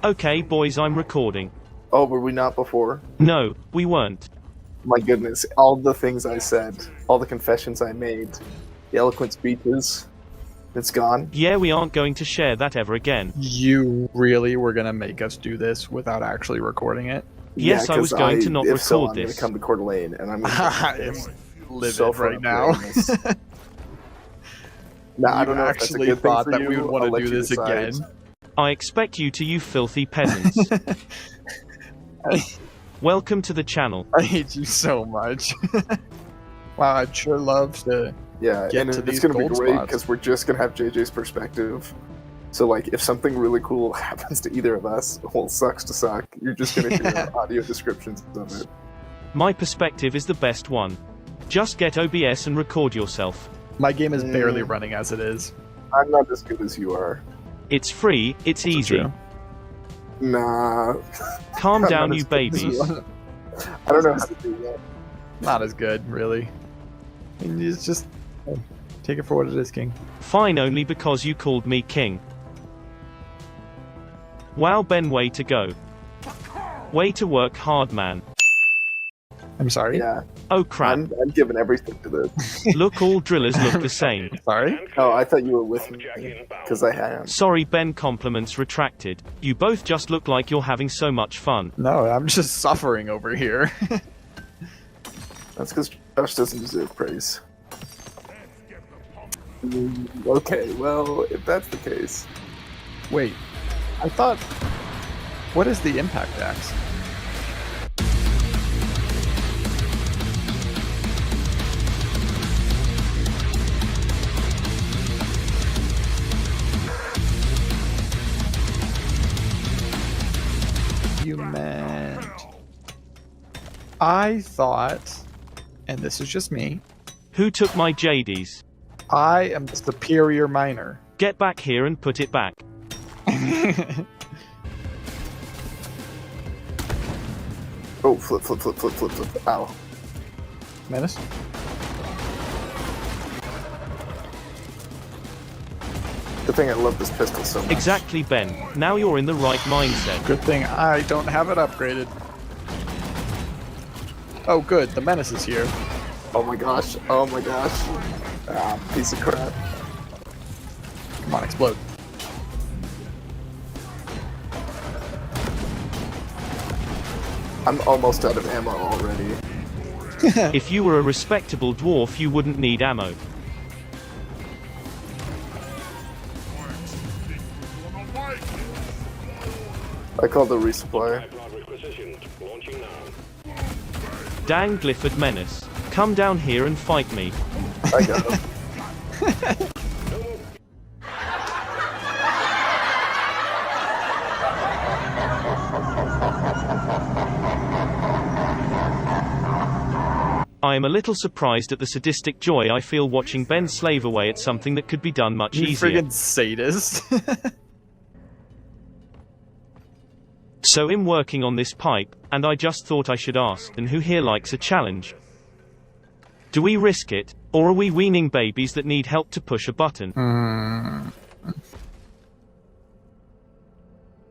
Okay, boys, I'm recording. Oh, were we not before? No, we weren't. My goodness, all the things I said, all the confessions I made, the eloquent speeches, it's gone. Yeah, we aren't going to share that ever again. You really were gonna make us do this without actually recording it? Yes, I was going to not if so, record I'm going this. to come to Coeur d'Alene, and I'm going I to am livid so right now. No, I don't know if that's a actually good thing thought for that you. we would want I'll to let do you this decide. again. I expect you to, you filthy peasants. Welcome to the channel. I hate you so much. Wow, I'd sure love to. Yeah, Get and to it's these going to be gold great spots. because we're just going to have JJ's perspective. So, like, if something really cool happens to either of us, well, sucks to suck. You're just going to hear audio descriptions of it. My perspective is the best one. Just get OBS and record yourself. My game is barely running as it is. I'm not as good as you are. It's free, it's Also easy. true. Nah. Calm I'm down, not you as good as babies. are. I don't know how to do that. Not as good, really. It's just take it for what it is, King. Fine, only because you called me king. Wow, Ben, way to go. Way to work hard, man. I'm sorry. Yeah, Oh crap. I'm giving everything to this. Look, all drillers look the same. Sorry. Oh, I thought you were with me, because I am. Sorry, Ben, compliments retracted. You both just look like you're having so much fun. No, I'm just suffering over here. That's because Josh doesn't deserve praise. Okay, well, if that's the case. Wait, I thought. What is the impact axe? You meant. I thought, and this is just me, Who took my JDs? I am the superior miner. Get back here and put it back. Oh, flip, flip, flip, flip, flip, flip. Ow. Menace? Good thing I love this pistol so much. Exactly, Ben. Now you're in the right mindset. Good thing I don't have it upgraded. Oh, good. The menace is here. Oh my gosh. Oh my gosh. Ah, piece of crap. Come on, explode. I'm almost out of ammo already. If you were a respectable dwarf, you wouldn't need ammo. I called the resupply. Dang Clifford Menace. Come down here and fight me. I got him. I am a little surprised at the sadistic joy I feel watching Ben slave away at something that could be done much You easier. friggin' sadist. So I'm working on this pipe, and I just thought I should ask, and who here likes a challenge? Do we risk it, or are we weaning babies that need help to push a button?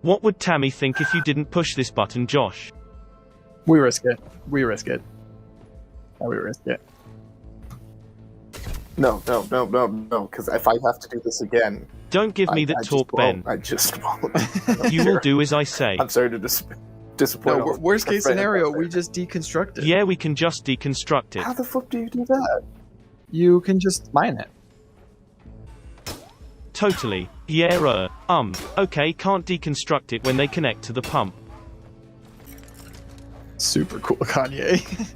What would Tammy think if you didn't push this button, Josh? We risk it. We risk it. Oh, we risk it. No, because if I have to do this again... Don't give me that just talk, Ben. won't. I just won't. You will do as I say. I'm sorry to disappoint. No, all worst my case friends scenario, out there. we just deconstruct it. Yeah, we can just deconstruct How it. the fuck do you do that? You can just mine it. Totally. Yeah, okay, can't deconstruct it when they connect to the pump. Super cool, Kanye.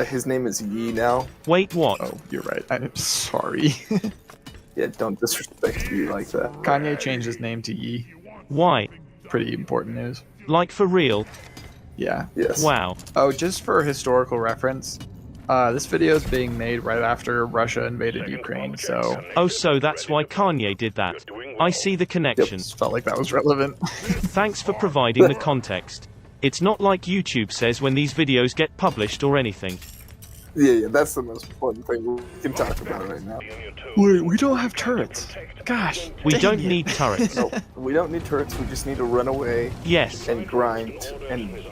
His name is Yi now. Wait, what? Oh, you're right. I'm sorry. Yeah, don't disrespect Yi like that. Kanye changed his name to Yi. Why? Pretty important news. Like for real? Yeah. Yes. Wow. Oh, just for historical reference, this video is being made right after Russia invaded Ukraine, so Oh, so that's why Kanye did that. I see the connection. just felt like that was relevant. Thanks for providing the context. It's not like YouTube says when these videos get published or anything. Yeah, that's the most important thing we can talk about right now. Wait, we don't have turrets. Gosh. We dang don't it. need turrets. No, we don't need turrets. We just need to run away Yes. and grind and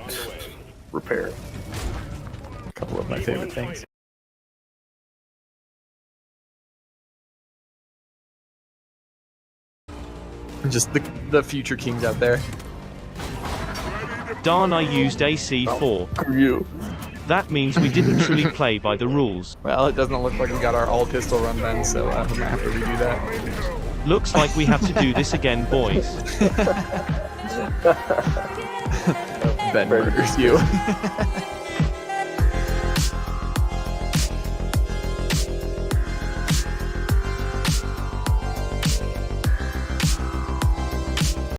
repair. A couple of my favorite things. Just the future kings out there. Darn, I used AC4. Screw you. That means we didn't truly play by the rules. Well, it doesn't look like we got our all pistol run then, so we're gonna have to redo that. Looks like we have to do this again, boys. Ben murders you.